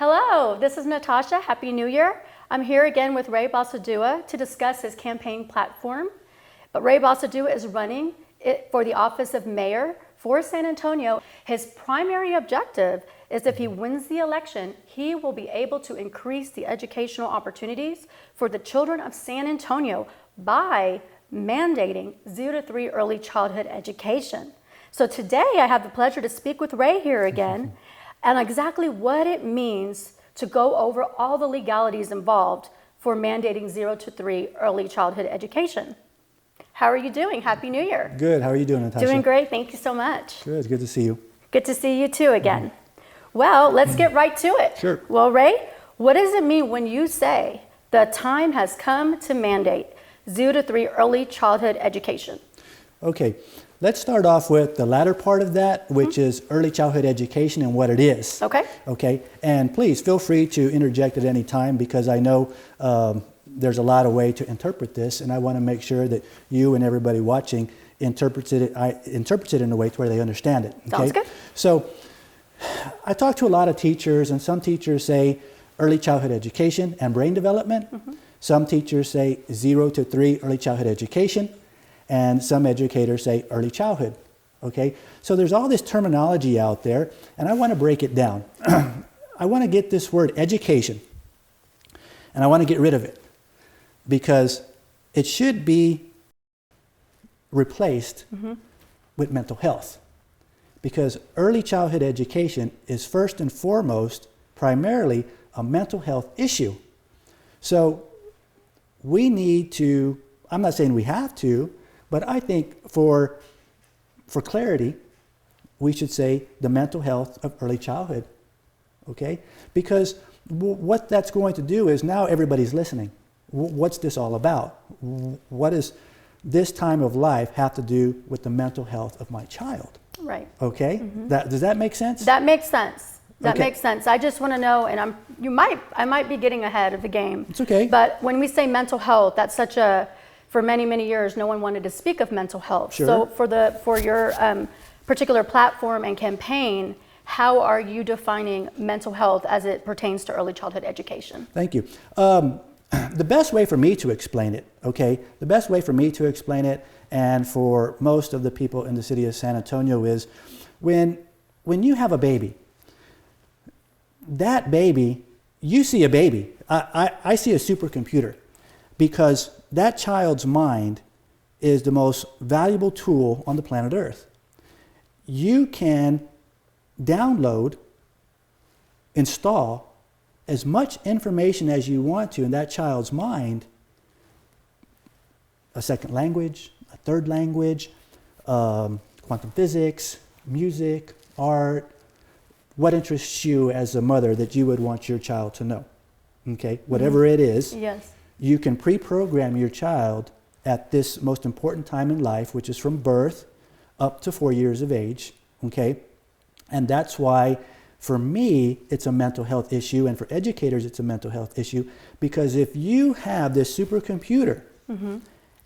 Hello, this is Natasha. Happy New Year. I'm here again with Ray Basaldua to discuss his campaign platform. But Ray Basaldua is running it for the office of mayor for San Antonio. His primary objective is if he wins the election, he will be able to increase the educational opportunities for the children of San Antonio by mandating 0 to 3 early childhood education. So today I have the pleasure to speak with Ray here again and exactly what it means to go over all the legalities involved for mandating 0 to 3 early childhood education. How are you doing? Happy New Year. Good. How are you doing, Natasha? Doing great. Thank you so much. Good. Good to see you. Good to see you too again. Well, let's get right to it. Sure. Well, Ray, what does it mean when you say the time has come to mandate 0 to 3 early childhood education? Okay. Let's start off with the latter part of that, which is early childhood education and what it is. Okay. Okay. And please feel free to interject at any time because I know there's a lot of way to interpret this, and I want to make sure that you and everybody watching interprets it in a way to where they understand it. Okay? Sounds good. So I talk to a lot of teachers, and some teachers say early childhood education and brain development. Some teachers say 0 to 3 early childhood education, and some educators say early childhood. Okay? So there's all this terminology out there, and I want to break it down. I want to get this word education, and I want to get rid of it because it should be replaced with mental health. Because early childhood education is first and foremost primarily a mental health issue. So we need to, I'm not saying we have to, but I think for clarity, we should say the mental health of early childhood, okay? Because what that's going to do is now everybody's listening. What's this all about? What does this time of life have to do with the mental health of my child? Right. Okay? Does that make sense? That makes sense. That Okay. makes sense. I just want to know, and I might be getting ahead of the game. It's okay. But when we say mental health, that's such a, for many, many years, no one wanted to speak of mental health. Sure. So for your particular platform and campaign, how are you defining mental health as it pertains to early childhood education? Thank you. The best way for me to explain it, okay, the best way for me to explain it and for most of the people in the city of San Antonio is when you have a baby, that baby, you see a baby. I see a supercomputer because that child's mind is the most valuable tool on the planet Earth. You can download, install as much information as you want to in that child's mind, a second language, a third language, quantum physics, music, art, what interests you as a mother that you would want your child to know, okay? Whatever it is, Yes. you can pre-program your child at this most important time in life, which is from birth up to 4 years of age, okay? And that's why for me, it's a mental health issue, and for educators, it's a mental health issue, because if you have this supercomputer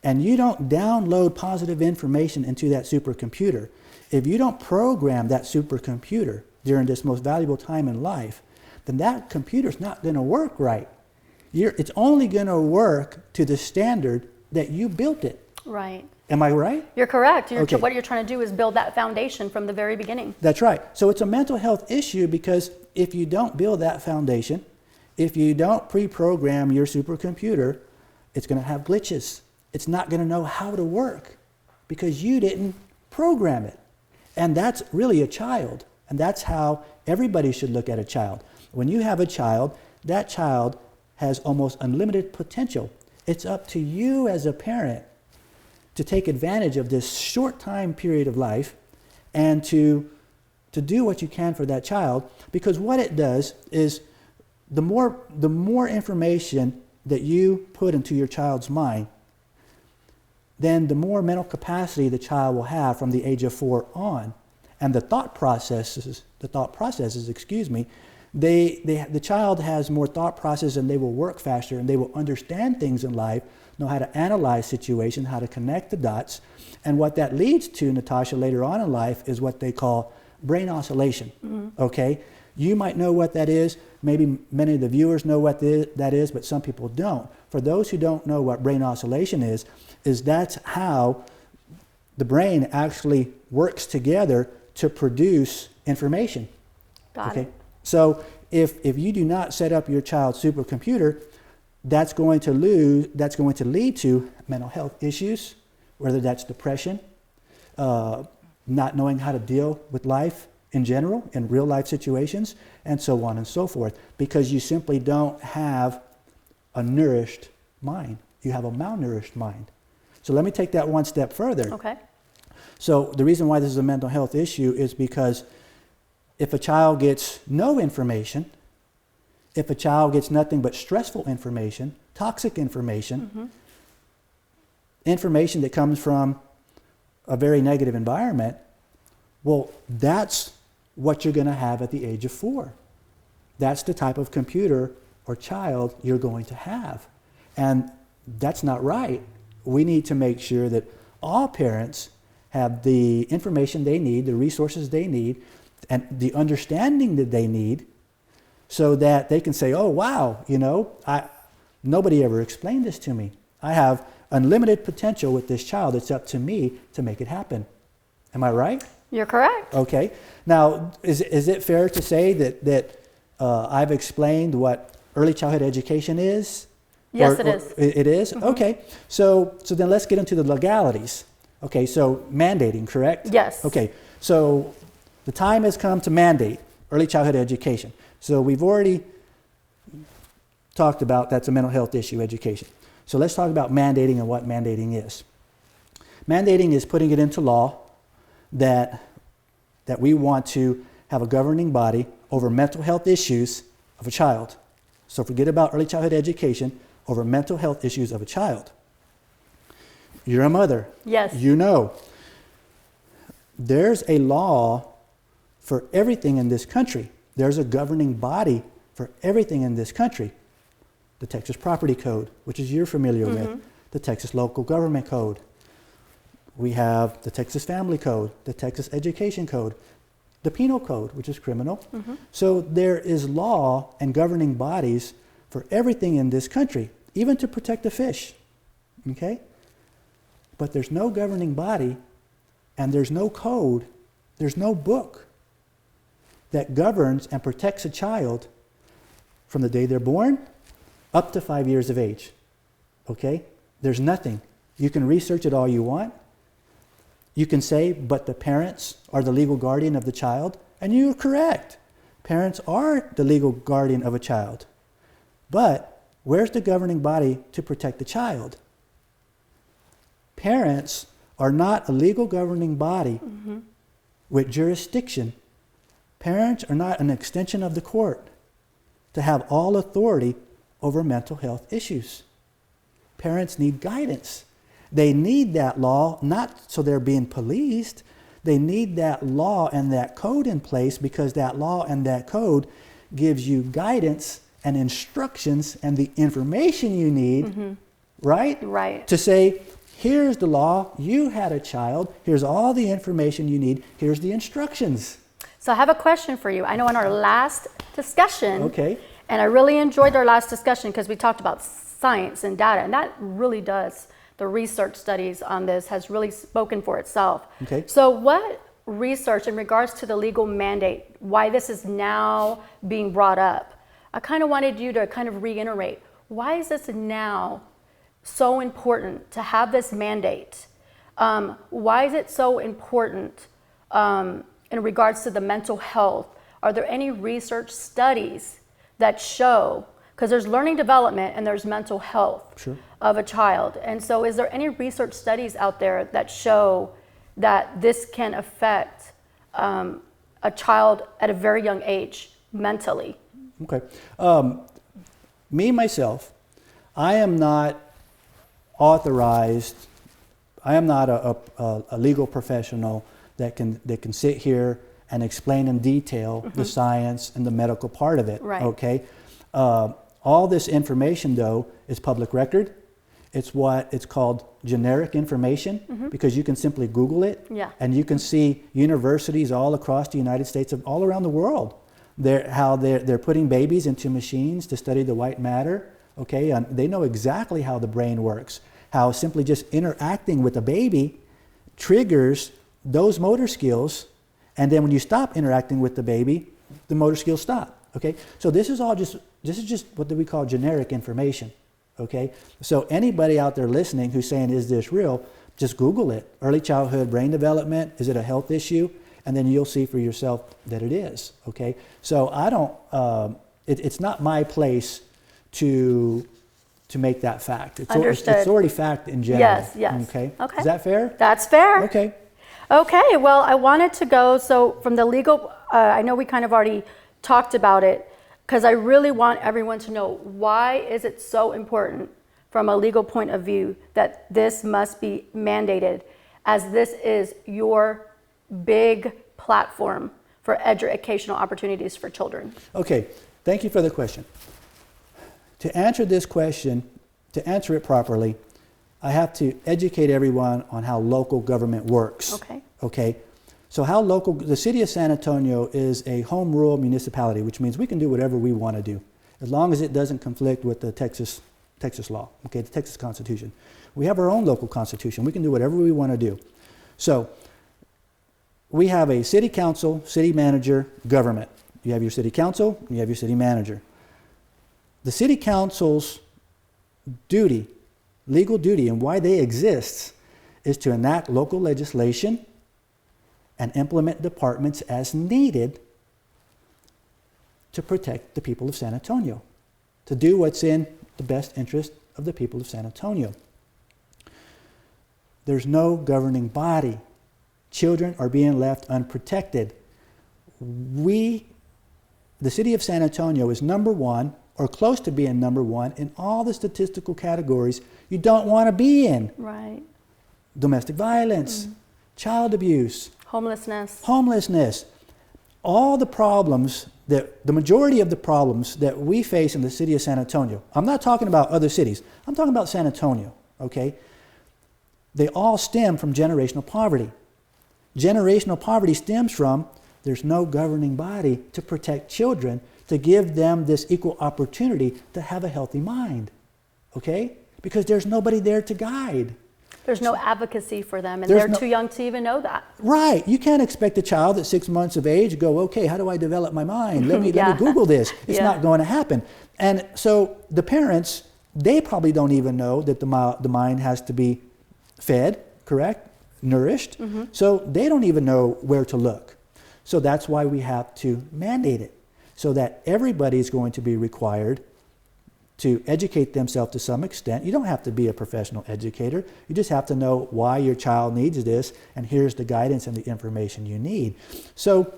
and you don't download positive information into that supercomputer, if you don't program that supercomputer during this most valuable time in life, then that computer's not going to work right. It's only going to work to the standard that you built it. Right. Am I right? You're correct. Okay. What you're trying to do is build that foundation from the very beginning. That's right. So it's a mental health issue because if you don't build that foundation, if you don't pre-program your supercomputer, it's going to have glitches. It's not going to know how to work because you didn't program it. And that's really a child. And that's how everybody should look at a child. When you have a child, that child has almost unlimited potential. It's up to you as a parent to take advantage of this short time period of life and to do what you can for that child, because what it does is the more information that you put into your child's mind, then the more mental capacity the child will have from the age of 4 on. And the thought processes, the child has more thought process and they will work faster and they will understand things in life, know how to analyze situations, how to connect the dots. And what that leads to, Natasha, later on in life is what they call brain oscillation, okay? You might know what that is. Maybe many of the viewers know what that is, but some people don't. For those who don't know what brain oscillation is that's how the brain actually works together to produce information. Got it. So if you do not set up your child's supercomputer, that's going to lead to mental health issues, whether that's depression, not knowing how to deal with life in general, in real life situations, and so on and so forth, because you simply don't have a nourished mind. You have a malnourished mind. So let me take that one step further. Okay. So the reason why this is a mental health issue is because if a child gets no information, if a child gets nothing but stressful information, toxic information, information that comes from a very negative environment, well, that's what you're going to have at the age of 4. That's the type of computer or child you're going to have. And that's not right. We need to make sure that all parents have the information they need, the resources they need, and the understanding that they need, so that they can say, oh, wow, nobody ever explained this to me. I have unlimited potential with this child. It's up to me to make it happen. Am I right? You're correct. Okay. Now, is it fair to say that I've explained what early childhood education is? Yes, it is. It is? Okay. So then let's get into the legalities. Okay, so mandating, correct? Yes. Okay, so the time has come to mandate early childhood education. So we've already talked about that's a mental health issue, education. So let's talk about mandating and what mandating is. Mandating is putting it into law that we want to have a governing body over mental health issues of a child. So forget about early childhood education over mental health issues of a child. You're a mother. Yes. You know. There's a law for everything in this country. There's a governing body for everything in this country. The Texas Property Code, which is you're familiar with. The Texas Local Government Code. We have the Texas Family Code, the Texas Education Code, the Penal Code, which is criminal. So there is law and governing bodies for everything in this country, even to protect the fish. Okay? But there's no governing body, and there's no code, there's no book that governs and protects a child from the day they're born up to 5 years of age. Okay? There's nothing. You can research it all you want. You can say, but the parents are the legal guardian of the child, and you're correct. Parents are the legal guardian of a child. But where's the governing body to protect the child? Parents are not a legal governing body with jurisdiction. Parents are not an extension of the court to have all authority over mental health issues. Parents need guidance. They need that law, not so they're being policed. They need that law and that code in place, because that law and that code gives you guidance and instructions and the information you need, right? Right. To say, here's the law, you had a child, here's all the information you need, here's the instructions. So I have a question for you. I know in our last discussion, Okay. and I really enjoyed our last discussion because we talked about science and data, and that really does, the research studies on this has really spoken for itself. Okay. So what research in regards to the legal mandate, why this is now being brought up, I kind of wanted you to kind of reiterate, why is this now so important to have this mandate? Why is it so important in regards to the mental health? Are there any research studies that show, because there's learning development and there's mental health of a child, and so is there any research studies out there that show that this can affect a child at a very young age mentally? Okay. Me, myself, I am not authorized, I am not a legal professional that can sit here and explain in detail the science and the medical part of it. Right. Okay. All this information, though, is public record. It's what it's called generic information, because you can simply Google it, Yeah. and you can see universities all across the United States, all around the world, They're putting babies into machines to study the white matter. Okay, and they know exactly how the brain works. How simply just interacting with a baby triggers those motor skills, and then when you stop interacting with the baby, the motor skills stop. Okay, so this is just what we call generic information. Okay, so anybody out there listening who's saying, "Is this real?" Just Google it. Early childhood brain development. Is it a health issue? And then you'll see for yourself that it is. Okay, so I don't. It's not my place to make that fact. Understood. It's already fact in general. Yes. Okay. Okay. Is that fair? That's fair. Okay. Okay, well, I wanted to go, so from the legal, I know we kind of already talked about it, because I really want everyone to know, why is it so important from a legal point of view that this must be mandated, as this is your big platform for educational opportunities for children? Okay, thank you for the question. To answer this question, to answer it properly, I have to educate everyone on how local government works. Okay. Okay. So the city of San Antonio is a home rule municipality, which means we can do whatever we want to do, as long as it doesn't conflict with the Texas law, okay, the Texas Constitution. We have our own local constitution. We can do whatever we want to do. So we have a city council, city manager, government. You have your city council, you have your city manager. The city council's duty, legal duty, and why they exist is to enact local legislation and implement departments as needed to protect the people of San Antonio, to do what's in the best interest of the people of San Antonio. There's no governing body. Children are being left unprotected. The city of San Antonio is number one, or close to being number one, in all the statistical categories you don't want to be in. Right. Domestic violence, child abuse, homelessness. All the problems the majority of the problems that we face in the city of San Antonio, I'm not talking about other cities, I'm talking about San Antonio, okay? They all stem from generational poverty. Generational poverty stems from there's no governing body to protect children, to give them this equal opportunity to have a healthy mind, okay? Because there's nobody there to guide. There's no advocacy for them, and they're too young to even know that. Right. You can't expect a child at 6 months of age to go, okay, how do I develop my mind? Let me Google this. It's not going to happen. And so the parents, they probably don't even know that the mind has to be fed, correct? Nourished. Mm-hmm. So they don't even know where to look. So that's why we have to mandate it, so that everybody is going to be required to educate themselves to some extent. You don't have to be a professional educator. You just have to know why your child needs this, and here's the guidance and the information you need. So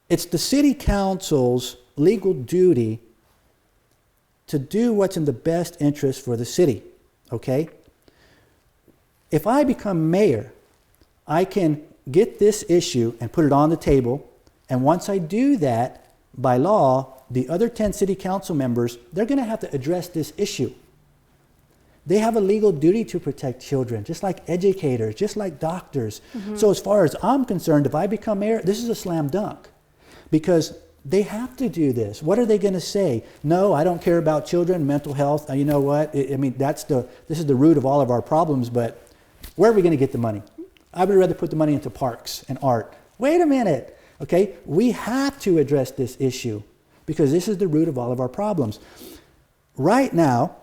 it's the city council's legal duty to do what's in the best interest for the city, okay? If I become mayor, I can get this issue and put it on the table, and once I do that, by law, the other 10 city council members, they're going to have to address this issue. They have a legal duty to protect children, just like educators, just like doctors. Mm-hmm. So as far as I'm concerned, if I become mayor, this is a slam dunk, because they have to do this. What are they going to say? No, I don't care about children, mental health. You know what? This is the root of all of our problems, but where are we going to get the money? I would rather put the money into parks and art. Wait a minute. Okay, we have to address this issue, because this is the root of all of our problems. Right now,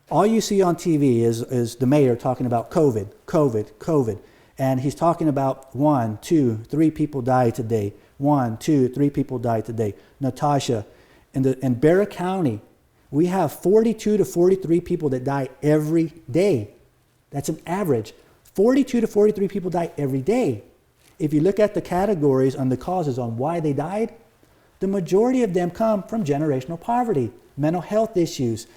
all you see on TV is the mayor talking about COVID. And he's talking about 1, 2, 3 people died today. 1, 2, 3 people died today. Natasha, in Barra County, we have 42 to 43 people that die every day. That's an average. 42 to 43 people die every day. If you look at the categories on the causes on why they died, the majority of them come from generational poverty, mental health issues,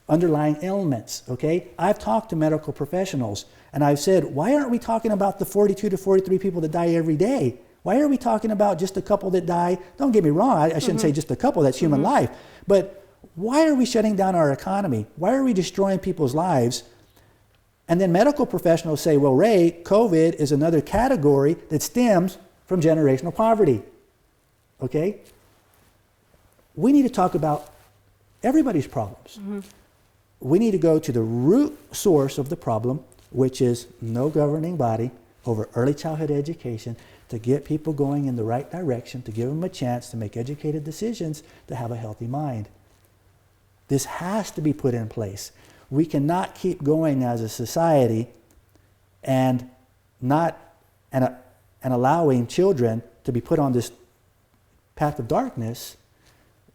underlying ailments, okay? I've talked to medical professionals, and I've said, why aren't we talking about the 42 to 43 people that die every day? Why are we talking about just a couple that die? Don't get me wrong, I shouldn't say just a couple, that's human life. But why are we shutting down our economy? Why are we destroying people's lives? And then medical professionals say, well, Ray, COVID is another category that stems from generational poverty. okay? We need to talk about everybody's problems. We need to go to the root source of the problem, which is no governing body over early childhood education to get people going in the right direction, to give them a chance to make educated decisions, to have a healthy mind. This has to be put in place. We cannot keep going as a society and allowing children to be put on this path of darkness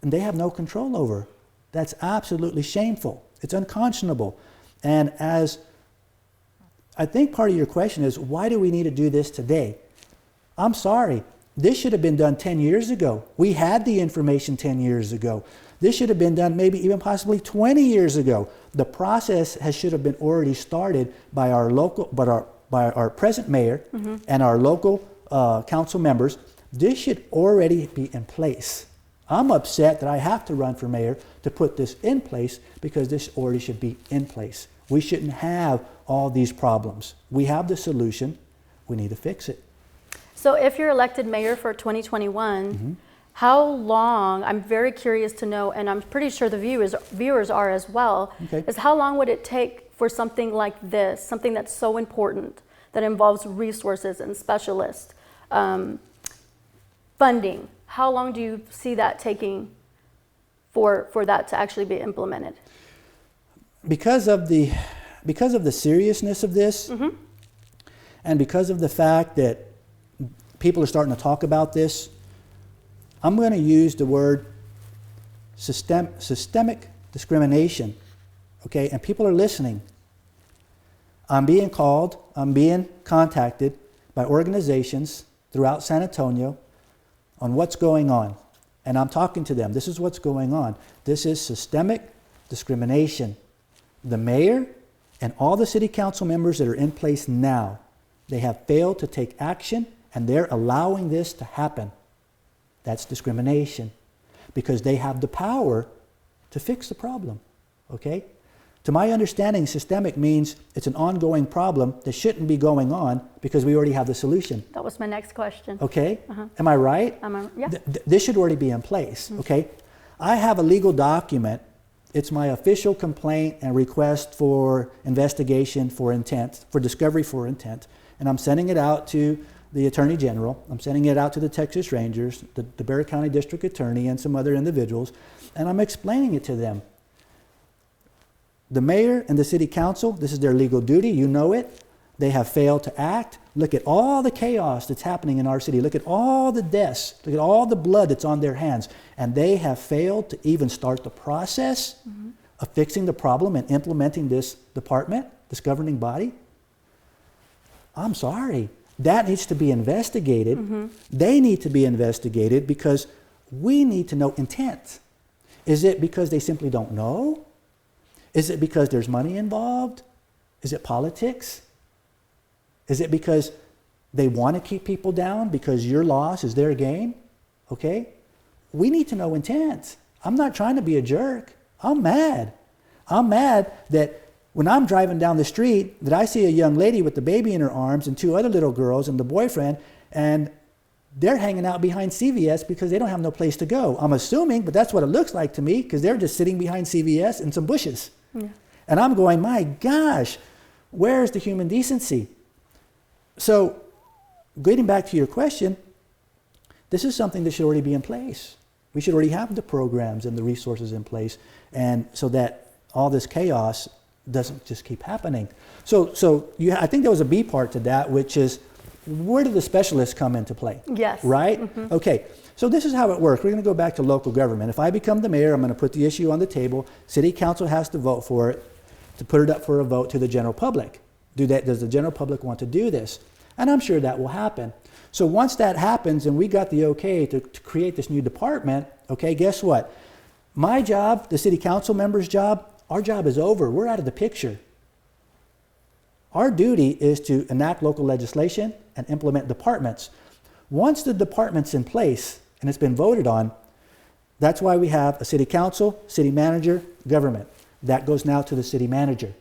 and they have no control over. That's absolutely shameful. It's unconscionable. And as I think part of your question is, why do we need to do this today? I'm sorry. This should have been done 10 years ago. We had the information 10 years ago. This should have been done maybe even possibly 20 years ago. The process should have been already started by our local, by our present mayor and our local council members. This should already be in place. I'm upset that I have to run for mayor to put this in place because this already should be in place. We shouldn't have all these problems. We have the solution. We need to fix it. So if you're elected mayor for 2021, how long, I'm very curious to know, and I'm pretty sure the viewers are as well, is how long would it take for something like this, something that's so important, that involves resources and specialists, funding? How long do you see that taking for that to actually be implemented? Because of the seriousness of this, and because of the fact that people are starting to talk about this, I'm going to use the word systemic discrimination, okay? And people are listening. I'm being called, I'm being contacted by organizations throughout San Antonio on what's going on. And I'm talking to them. This is what's going on. This is systemic discrimination. The mayor and all the city council members that are in place now, they have failed to take action and they're allowing this to happen. That's discrimination because they have the power to fix the problem, okay? To my understanding, systemic means it's an ongoing problem that shouldn't be going on because we already have the solution. That was my next question. Okay? Am I right? Yeah. This should already be in place, okay? I have a legal document. It's my official complaint and request for investigation for intent, for discovery for intent. And I'm sending it out to the Attorney General. I'm sending it out to the Texas Rangers, the Bexar County District Attorney, and some other individuals. And I'm explaining it to them. The mayor and the city council, this is their legal duty. You know it. They have failed to act. Look at all the chaos that's happening in our city. Look at all the deaths. Look at all the blood that's on their hands. And they have failed to even start the process of fixing the problem and implementing this department, this governing body. I'm sorry. That needs to be investigated. They need to be investigated because we need to know intent. Is it because they simply don't know? Is it because there's money involved? Is it politics? Is it because they want to keep people down because your loss is their gain? Okay? We need to know intent. I'm not trying to be a jerk. I'm mad. I'm mad that when I'm driving down the street, that I see a young lady with the baby in her arms and two other little girls and the boyfriend, and they're hanging out behind CVS because they don't have no place to go. I'm assuming, but that's what it looks like to me because they're just sitting behind CVS in some bushes. And I'm going, my gosh, where's the human decency? So, getting back to your question, this is something that should already be in place. We should already have the programs and the resources in place, and so that all this chaos doesn't just keep happening. So I think there was a B part to that, which is, where do the specialists come into play? Yes. Right? Okay. So this is how it works. We're going to go back to local government. If I become the mayor, I'm going to put the issue on the table. City council has to vote for it, to put it up for a vote to the general public. Does the general public want to do this? And I'm sure that will happen. So once that happens and we got the okay to create this new department, okay, guess what? My job, the city council member's job, our job is over. We're out of the picture. Our duty is to enact local legislation and implement departments. Once the department's in place and it's been voted on, that's why we have a city council, city manager, government. That goes now to the city manager,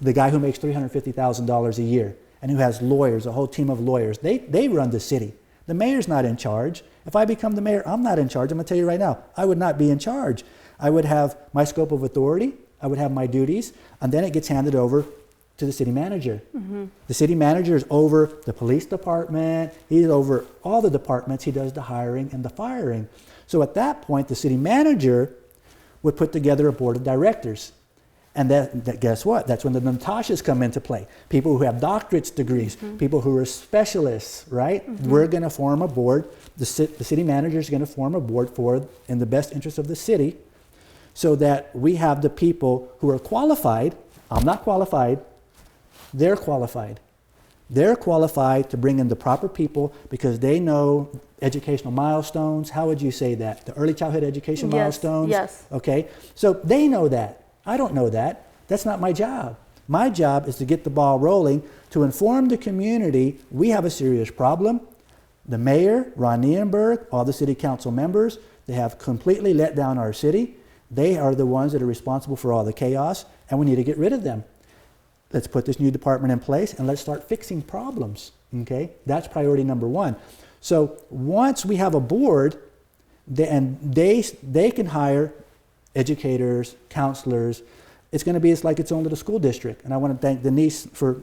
the guy who makes $350,000 a year and who has lawyers, a whole team of lawyers. They run the city. The mayor's not in charge. If I become the mayor, I'm not in charge. I'm going to tell you right now, I would not be in charge. I would have my scope of authority, I would have my duties, and then it gets handed over to the city manager. The city manager is over the police department, he's over all the departments, he does the hiring and the firing. So at that point, the city manager would put together a board of directors. And that guess what? That's when the Natashas come into play. People who have doctorate degrees, people who are specialists, right? We're going to form a board. The city manager is going to form a board in the best interest of the city, so that we have the people who are qualified. I'm not qualified. They're qualified. They're qualified to bring in the proper people because they know educational milestones. How would you say that? The early childhood education milestones? Yes. Okay. So they know that. I don't know that. That's not my job. My job is to get the ball rolling, to inform the community we have a serious problem. The mayor, Ron Nienberg, all the city council members, they have completely let down our city. They are the ones that are responsible for all the chaos, and we need to get rid of them. Let's put this new department in place and let's start fixing problems. Okay? That's priority number one. So once we have a board, they can hire educators, counselors. It's going to be like its own little school district. And I want to thank Denise for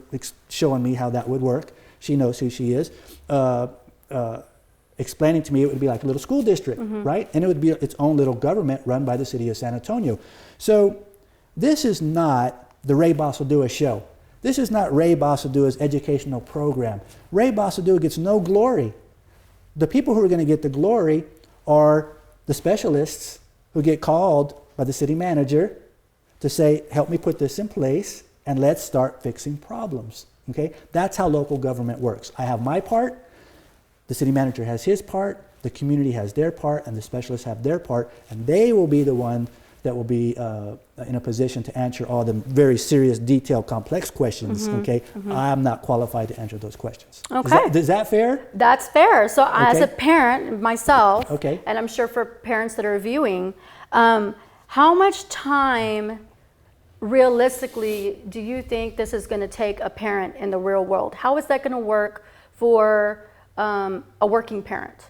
showing me how that would work. She knows who she is. Explaining to me it would be like a little school district, right? And it would be its own little government run by the city of San Antonio. So this is not the Ray Basaldua show. This is not Ray Basaldua's educational program. Ray Basaldua gets no glory. The people who are going to get the glory are the specialists who get called by the city manager to say, help me put this in place and let's start fixing problems. Okay? That's how local government works. I have my part, the city manager has his part, the community has their part, and the specialists have their part, and they will be the one that will be in a position to answer all the very serious, detailed, complex questions. Okay? I'm not qualified to answer those questions. Okay. Is that fair? That's fair. So as a parent myself, Okay. and I'm sure for parents that are viewing, how much time realistically do you think this is going to take a parent in the real world? How is that going to work for a working parent?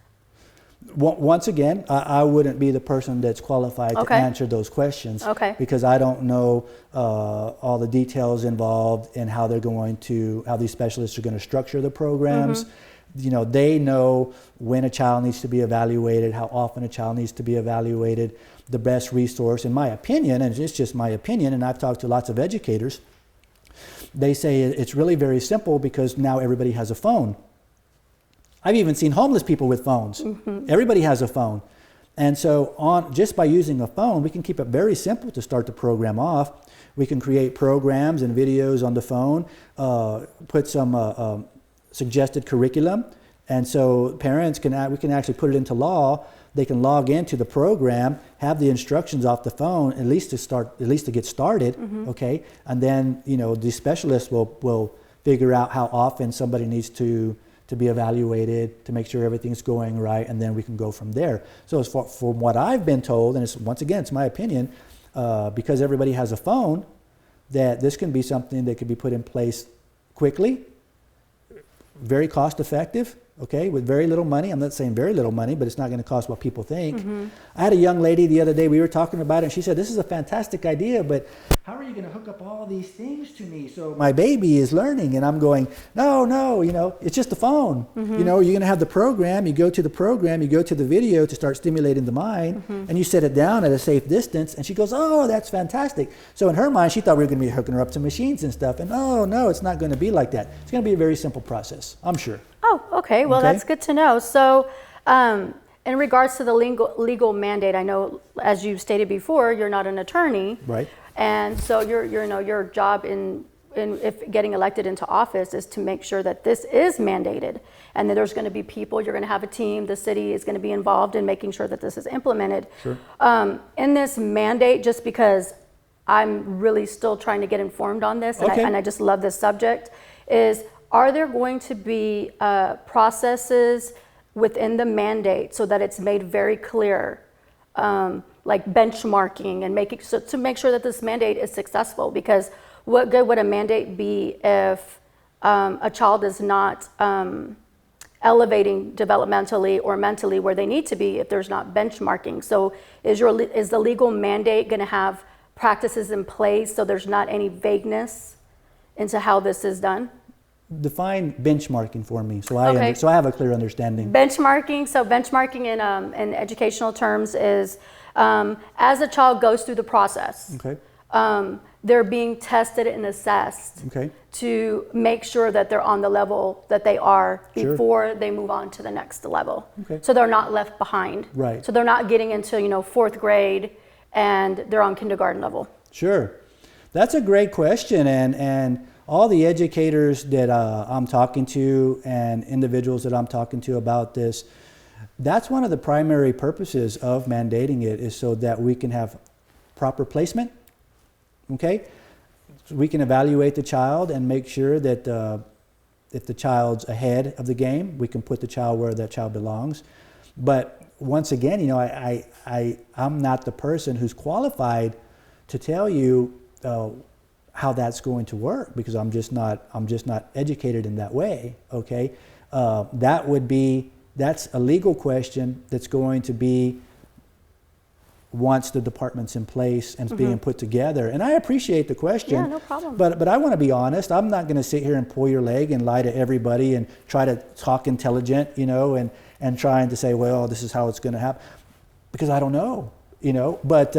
Once again, I wouldn't be the person that's qualified to answer those questions because I don't know all the details involved in how these specialists are going to structure the programs. You know, they know when a child needs to be evaluated, how often a child needs to be evaluated, the best resource, in my opinion, and it's just my opinion, and I've talked to lots of educators, they say it's really very simple because now everybody has a phone. I've even seen homeless people with phones. Everybody has a phone. And so just by using a phone, we can keep it very simple to start the program off. We can create programs and videos on the phone, put some suggested curriculum. And so parents we can actually put it into law. They can log into the program, have the instructions off the phone, at least to get started, okay? And then, the specialists will figure out how often somebody needs to be evaluated to make sure everything's going right, and then we can go from there. So from what I've been told, and it's my opinion, because everybody has a phone, that this can be something that could be put in place quickly, very cost effective, okay, with very little money. I'm not saying very little money, but it's not going to cost what people think. I had a young lady the other day, we were talking about it, and she said, this is a fantastic idea, but how are you going to hook up all these things to me so my baby is learning? And I'm going, no, it's just a phone. You're going to have the program, you go to the video to start stimulating the mind, and you set it down at a safe distance, and she goes, oh, that's fantastic. So in her mind, she thought we were going to be hooking her up to machines and stuff, and no, it's not going to be like that. It's going to be a very simple process, I'm sure. Oh, okay. Well, that's good to know. So in regards to the legal mandate, I know, as you stated before, you're not an attorney. Right. And so your job in if getting elected into office is to make sure that this is mandated, and that there's going to be people, you're going to have a team, the city is going to be involved in making sure that this is implemented. Sure. In this mandate, just because I'm really still trying to get informed on this, and I just love this subject, are there going to be processes within the mandate so that it's made very clear, like benchmarking and to make sure that this mandate is successful? Because what good would a mandate be if a child is not elevating developmentally or mentally where they need to be if there's not benchmarking. So is the legal mandate going to have practices in place so there's not any vagueness into how this is done? Define benchmarking for me, so Okay. so I have a clear understanding. Benchmarking in educational terms is as a child goes through the process, Okay. they're being tested and assessed Okay. to make sure that they're on the level that they are Sure. before they move on to the next level. Okay. So they're not left behind. Right. So they're not getting into fourth grade and they're on kindergarten level. Sure. That's a great question, and all the educators that I'm talking to and individuals that I'm talking to about this, that's one of the primary purposes of mandating it, is so that we can have proper placement, okay? So we can evaluate the child and make sure that if the child's ahead of the game, we can put the child where that child belongs. But once again, I'm not the person who's qualified to tell you how that's going to work, because I'm just not educated in that way. Okay, that's a legal question that's going to be once the department's in place and being put together. And I appreciate the question. Yeah, no problem. But I want to be honest. I'm not going to sit here and pull your leg and lie to everybody and try to talk intelligent, and trying to say, well, this is how it's going to happen, because I don't know, But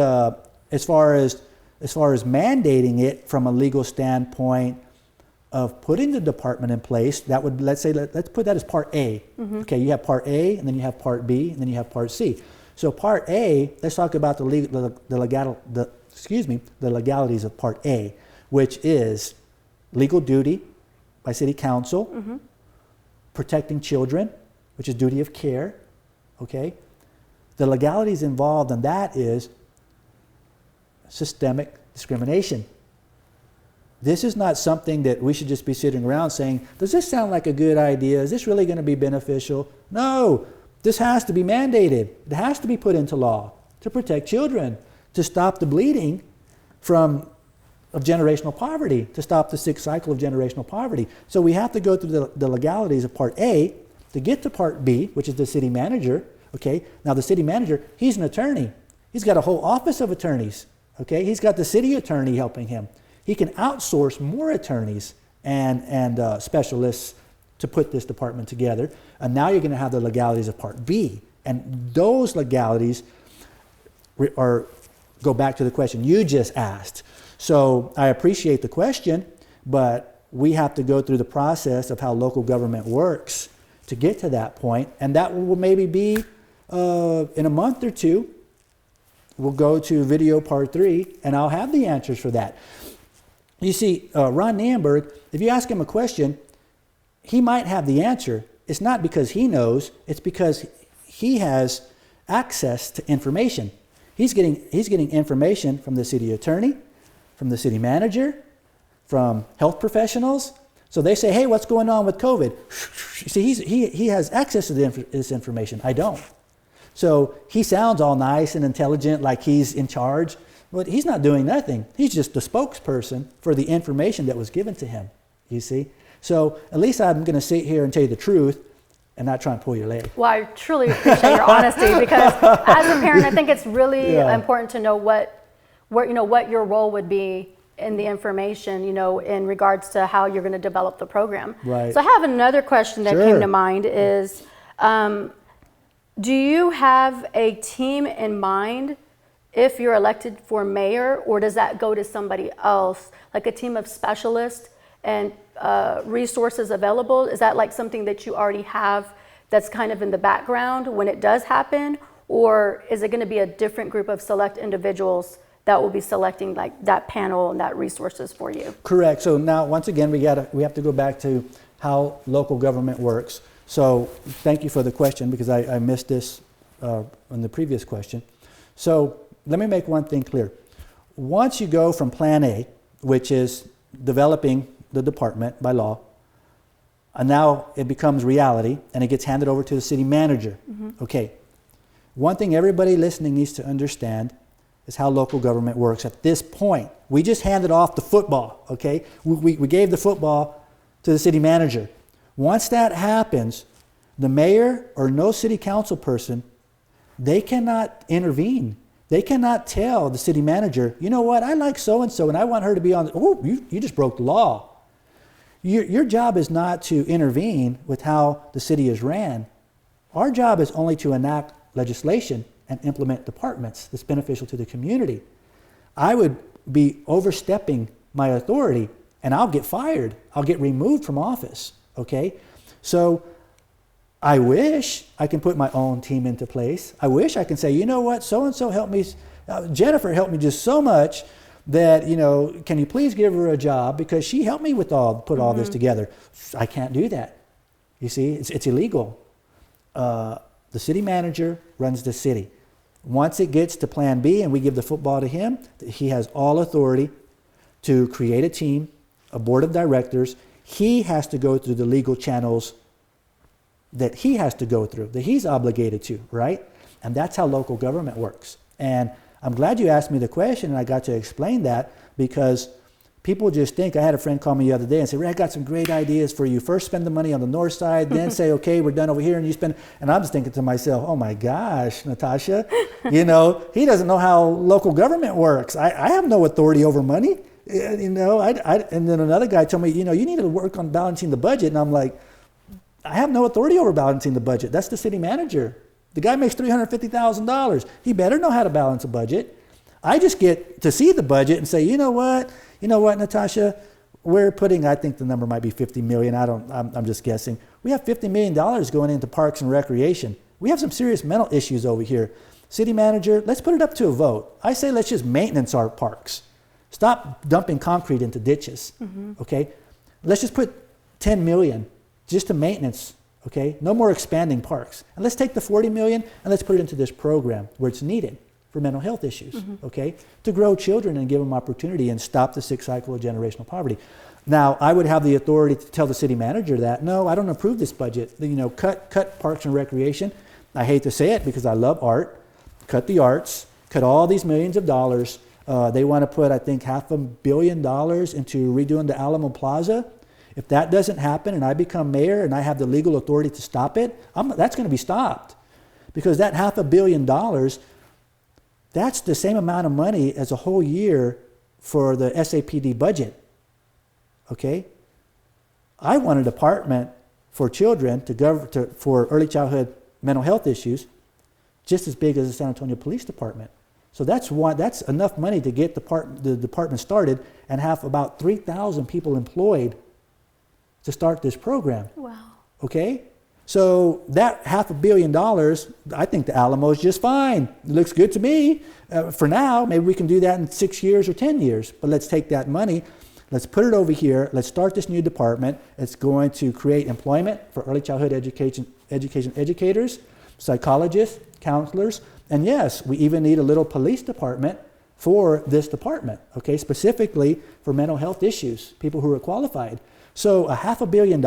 as far as mandating it from a legal standpoint of putting the department in place, that would, let's put that as part A. Okay, you have part A, and then you have part B, and then you have part C. So part A, let's talk about the legalities of part A, which is legal duty by city council, protecting children, which is duty of care. Okay, the legalities involved in that is systemic discrimination. This is not something that we should just be sitting around saying, does this sound like a good idea? Is this really going to be beneficial? No, this has to be mandated. It has to be put into law to protect children, to stop the bleeding of generational poverty, to stop the sick cycle of generational poverty. So we have to go through the legalities of part A to get to part B, which is the city manager. Okay, now the city manager, he's an attorney. He's got a whole office of attorneys. Okay, he's got the city attorney helping him. He can outsource more attorneys and specialists to put this department together. And now you're going to have the legalities of Part B. And those legalities go back to the question you just asked. So I appreciate the question, but we have to go through the process of how local government works to get to that point. And that will maybe be in a month or two. We'll go to video part 3, and I'll have the answers for that. You see, Ron Nienberg, if you ask him a question, he might have the answer. It's not because he knows, it's because he has access to information. He's getting information from the city attorney, from the city manager, from health professionals. So they say, hey, what's going on with COVID? You see, he has access to this information. I don't. So he sounds all nice and intelligent, like he's in charge, but he's not doing nothing. He's just the spokesperson for the information that was given to him, you see? So at least I'm going to sit here and tell you the truth and not try and pull your leg. Well, I truly appreciate your honesty, because as a parent, I think it's really important to know what your role would be in the information, in regards to how you're going to develop the program. Right. So I have another question that came to mind is, do you have a team in mind if you're elected for mayor, or does that go to somebody else, like a team of specialists and resources available? Is that like something that you already have that's kind of in the background when it does happen? Or is it going to be a different group of select individuals that will be selecting like that panel and that resources for you? Correct. So now, once again, we have to go back to how local government works. So thank you for the question, because I missed this in the previous question. So let me make one thing clear. Once you go from Plan A, which is developing the department by law, and now it becomes reality and it gets handed over to the city manager. Okay. One thing everybody listening needs to understand is how local government works at this point. We just handed off the football, okay? We gave the football to the city manager. Once that happens, The mayor or no city council person, they cannot intervene. They cannot tell the city manager, you know what, I like so-and-so and I want her to be on, you just broke the law. Your job is not to intervene with how the city is ran. Our job is only to enact legislation and implement departments that's beneficial to the community. I would be overstepping my authority and I'll get fired. I'll get removed from office, okay? So I wish I can put my own team into place. I wish I can say, you know what, so-and-so helped me, Jennifer helped me just so much that, you know, can you please give her a job because she helped me with put all this together. I can't do that. You see, it's illegal. The city manager runs the city. Once it gets to plan B and we give the football to him, he has all authority to create a team, a board of directors. He has to go through the legal channels that he has to go through, that he's obligated to, right? And that's how local government works. And I'm glad you asked me the question and I got to explain that because people just think, I had a friend call me the other day and say, Ray, I got some great ideas for you. First spend the money on the north side, then say, okay, we're done over here and you spend, and I'm just thinking to myself, oh my gosh, Natasha, you know, he doesn't know how local government works. I have no authority over money, you know, and then another guy told me, you know, you need to work on balancing the budget. And I'm like, I have no authority over balancing the budget. That's the city manager. The guy makes $350,000. He better know how to balance a budget. I just get to see the budget and say, you know what, Natasha, we're putting, I think the number might be 50 million. I'm just guessing. We have $50 million going into parks and recreation. We have some serious mental issues over here. City manager, let's put it up to a vote. I say let's just maintenance our parks. Stop dumping concrete into ditches, okay? Let's just put 10 million just to maintenance, okay? No more expanding parks. And let's take the 40 million and let's put it into this program where it's needed for mental health issues, okay? To grow children and give them opportunity and stop the sick cycle of generational poverty. Now, I would have the authority to tell the city manager that, no, I don't approve this budget. You know, cut parks and recreation. I hate to say it because I love art. Cut the arts, cut all these millions of dollars. They want to put, I think, $500 million into redoing the Alamo Plaza. If that doesn't happen and I become mayor and I have the legal authority to stop it, that's going to be stopped. Because that $500 million, that's the same amount of money as a whole year for the SAPD budget. Okay? I want a department for children for early childhood mental health issues just as big as the San Antonio Police Department. So that's enough money to get the department started and have about 3,000 people employed to start this program. Wow. Okay? So that $500 million, I think the Alamo is just fine. It looks good to me. For now, maybe we can do that in 6 years or 10 years. But let's take that money, let's put it over here, let's start this new department. It's going to create employment for early childhood education educators, psychologists, counselors, and yes, we even need a little police department for this department, okay, specifically for mental health issues, people who are qualified. So $500 million,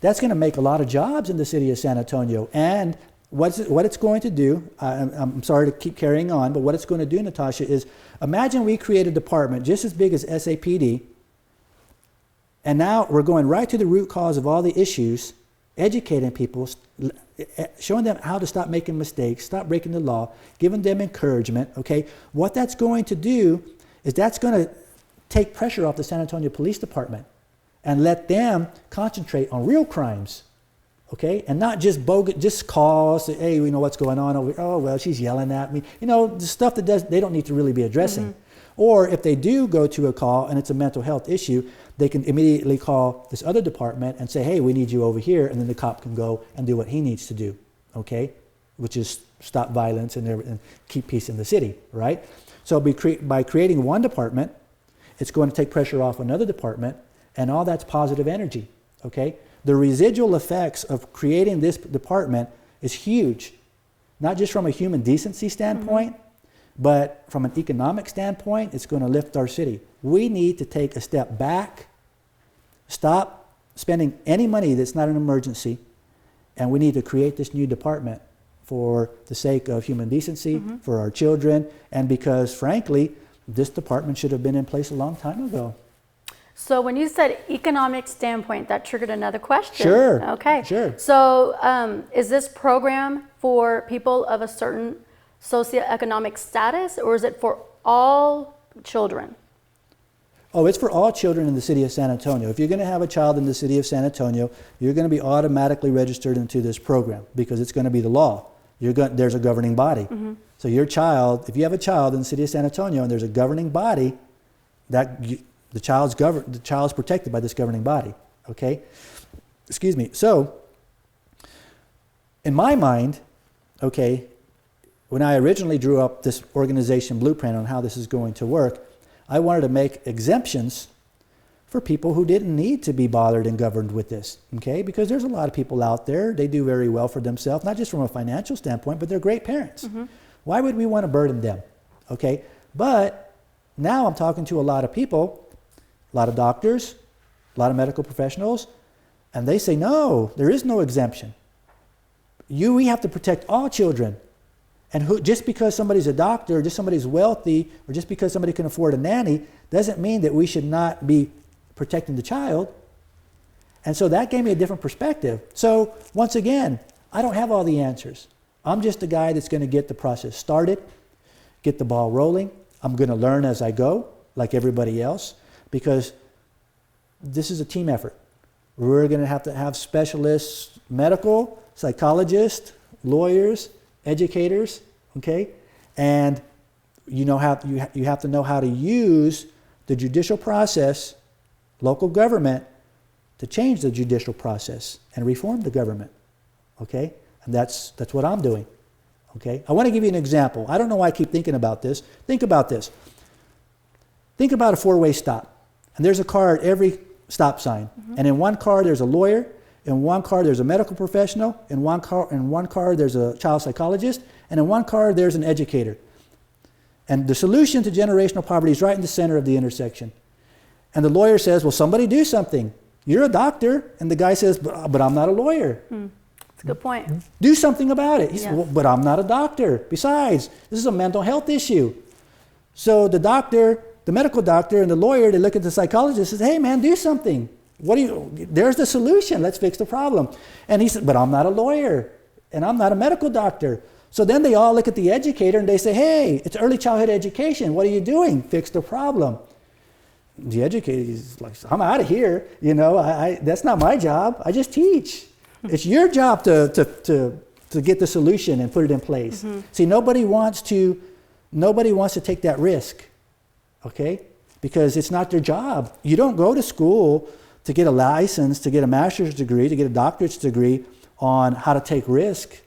that's going to make a lot of jobs in the city of San Antonio. And what it's going to do, I'm sorry to keep carrying on, but what it's going to do, Natasha, is imagine we create a department just as big as SAPD, and now we're going right to the root cause of all the issues, educating people, showing them how to stop making mistakes, stop breaking the law, giving them encouragement, okay? What that's going to do is that's going to take pressure off the San Antonio Police Department and let them concentrate on real crimes, okay? And not just just calls, say, hey, we know what's going on over here. Oh, well, she's yelling at me. You know, the stuff that they don't need to really be addressing. Or if they do go to a call and it's a mental health issue, they can immediately call this other department and say, hey, we need you over here, and then the cop can go and do what he needs to do, okay? Which is stop violence and keep peace in the city, right? So by creating one department, it's going to take pressure off another department, and all that's positive energy, okay? The residual effects of creating this department is huge, not just from a human decency standpoint, but from an economic standpoint, it's going to lift our city. We need to take a step back, stop spending any money that's not an emergency, and we need to create this new department for the sake of human decency, for our children, and because, frankly, this department should have been in place a long time ago. So when you said economic standpoint, that triggered another question. Sure. Okay. Sure. So is this program for people of a certain socioeconomic status, or is it for all children? Oh, it's for all children in the city of San Antonio. If you're going to have a child in the city of San Antonio, you're going to be automatically registered into this program because it's going to be the law. There's a governing body. Mm-hmm. So your child, if you have a child in the city of San Antonio and there's a governing body, the child's protected by this governing body. Okay? Excuse me. So, in my mind, okay, when I originally drew up this organization blueprint on how this is going to work, I wanted to make exemptions for people who didn't need to be bothered and governed with this, okay? Because there's a lot of people out there, they do very well for themselves, not just from a financial standpoint, but they're great parents. Mm-hmm. Why would we want to burden them, okay? But now I'm talking to a lot of people, a lot of doctors, a lot of medical professionals, and they say, no, there is no exemption. We have to protect all children. And just because somebody's a doctor, or just somebody's wealthy, or just because somebody can afford a nanny, doesn't mean that we should not be protecting the child. And so that gave me a different perspective. So once again, I don't have all the answers. I'm just the guy that's going to get the process started, get the ball rolling. I'm going to learn as I go, like everybody else, because this is a team effort. We're going to have specialists, medical, psychologists, lawyers, educators, okay? And you have to know how to use the judicial process, local government, to change the judicial process and reform the government, okay? And that's what I'm doing, okay? I want to give you an example. I don't know why I keep thinking about this. Think about this. Think about a four-way stop. And there's a car at every stop sign. Mm-hmm. And in one car there's a lawyer, in one car there's a medical professional, in one car there's a child psychologist, and in one car there's an educator. And the solution to generational poverty is right in the center of the intersection. And the lawyer says, well, somebody do something. You're a doctor. And the guy says, but I'm not a lawyer. That's a good point. Do something about it. He says, Yeah. well, but I'm not a doctor. Besides, this is a mental health issue. So the doctor, the medical doctor, and the lawyer, they look at the psychologist and say, hey man, do something. There's the solution. Let's fix the problem. And he said, but I'm not a lawyer and I'm not a medical doctor. So then they all look at the educator and they say, hey, it's early childhood education. What are you doing? Fix the problem. The educator is like, I'm out of here. That's not my job. I just teach. It's your job to get the solution and put it in place. Mm-hmm. See, nobody wants to take that risk, okay? Because it's not their job. You don't go to school to get a license, to get a master's degree, to get a doctorate's degree on how to take risk,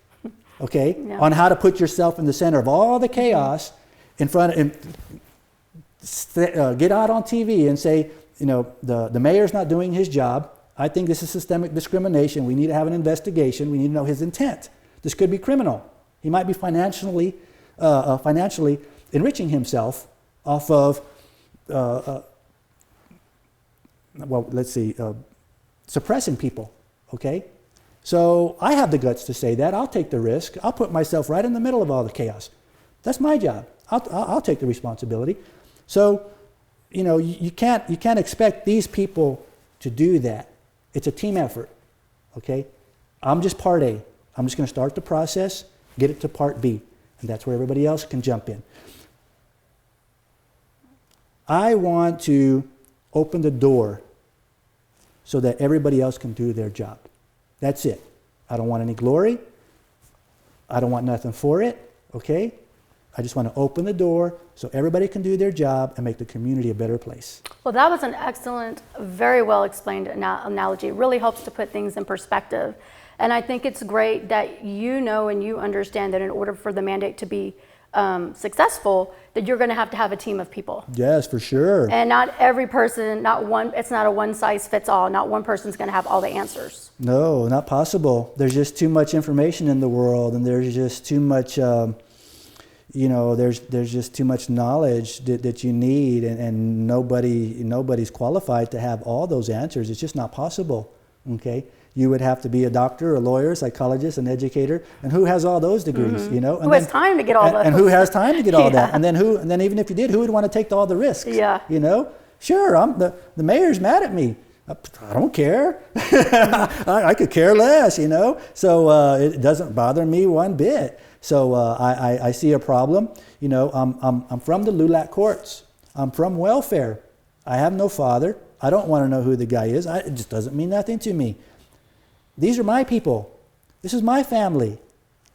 okay? No. On how to put yourself in the center of all the chaos in front of, get out on TV and say, the mayor's not doing his job. I think this is systemic discrimination. We need to have an investigation. We need to know his intent. This could be criminal. He might be financially enriching himself off of suppressing people, okay? So I have the guts to say that. I'll take the risk. I'll put myself right in the middle of all the chaos. That's my job. I'll take the responsibility. So, you can't expect these people to do that. It's a team effort, okay? I'm just part A. I'm just going to start the process, get it to part B, and that's where everybody else can jump in. I want to open the door so that everybody else can do their job. That's it. I don't want any glory. I don't want nothing for it, okay? I just want to open the door so everybody can do their job and make the community a better place. Well, that was an excellent, very well explained analogy. It really helps to put things in perspective. And I think it's great that you know and you understand that in order for the mandate to be successful, that you're going to have a team of people. Yes, for sure. And not every person, it's not a one size fits all. Not one person's going to have all the answers. No, not possible. There's just too much information in the world, and there's just too much, there's just too much knowledge that you need, and nobody's qualified to have all those answers. It's just not possible, okay? You would have to be a doctor, a lawyer, psychologist, an educator, and who has all those degrees, Mm-hmm. And who has time to get all those? And who has time to get all that? And then even if you did, who would want to take all the risks? Yeah. Sure, the mayor's mad at me. I don't care. I could care less, you know. So it doesn't bother me one bit. So I see a problem. You know, I'm from the LULAC courts. I'm from welfare. I have no father. I don't want to know who the guy is. It just doesn't mean nothing to me. These are my people. This is my family.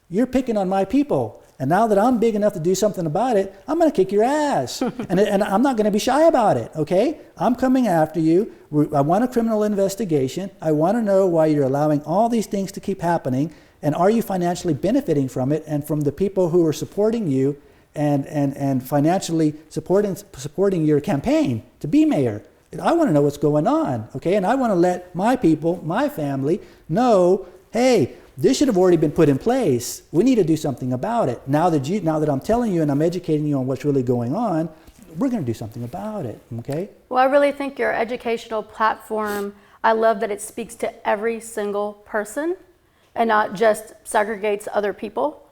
You're picking on my people. And now that I'm big enough to do something about it, I'm going to kick your ass. and I'm not going to be shy about it, okay? I'm coming after you. I want a criminal investigation. I want to know why you're allowing all these things to keep happening. And are you financially benefiting from it and from the people who are supporting you and financially supporting your campaign to be mayor? I want to know what's going on, okay? And I want to let my people, my family, know, hey, this should have already been put in place. We need to do something about it. Now that I'm telling you and I'm educating you on what's really going on, we're going to do something about it, okay? Well, I really think your educational platform, I love that it speaks to every single person and not just segregates other people,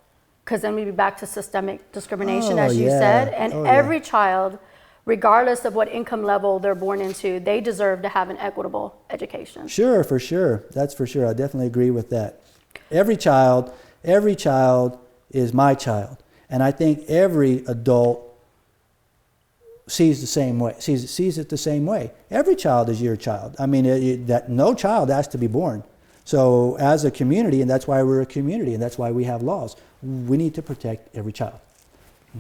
because then we'd be back to systemic discrimination, as you said. And every child, regardless of what income level they're born into, they deserve to have an equitable education. Sure, for sure. That's for sure. I definitely agree with that. Every child is my child. And I think every adult sees it the same way. Every child is your child. I mean, that no child has to be born. So as a community, and that's why we're a community, and that's why we have laws, we need to protect every child.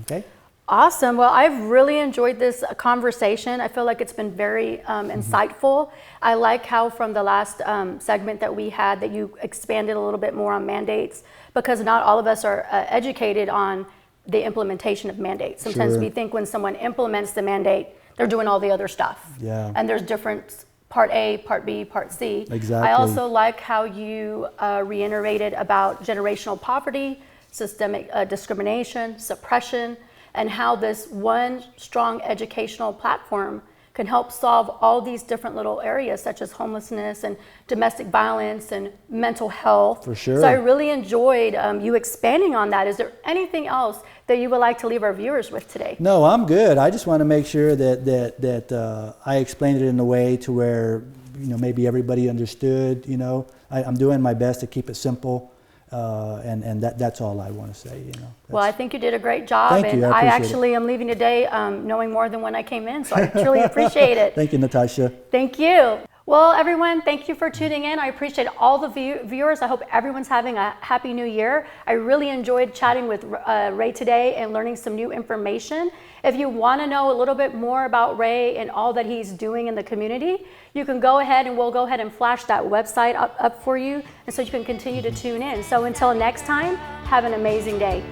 Okay? Awesome. Well, I've really enjoyed this conversation. I feel like it's been very insightful. I like how from the last segment that we had that you expanded a little bit more on mandates, because not all of us are educated on the implementation of mandates. Sometimes we think when someone implements the mandate, they're doing all the other stuff. Yeah. And there's different part A, part B, part C. Exactly. I also like how you reiterated about generational poverty, systemic discrimination, suppression, and how this one strong educational platform can help solve all these different little areas such as homelessness and domestic violence and mental health. For sure. So I really enjoyed you expanding on that. Is there anything else that you would like to leave our viewers with today? No, I'm good. I just want to make sure that I explained it in a way to where, you know, maybe everybody understood. You know, I'm doing my best to keep it simple. And that's all I want to say, you know. Well, I think you did a great job. Thank you. I actually am leaving today knowing more than when I came in, so I truly appreciate it. Thank you, Natasha. Thank you. Well, everyone, thank you for tuning in. I appreciate all the viewers. I hope everyone's having a happy new year. I really enjoyed chatting with Ray today and learning some new information. If you want to know a little bit more about Ray and all that he's doing in the community, you can go ahead and we'll go ahead and flash that website up for you, and so you can continue to tune in. So until next time, have an amazing day.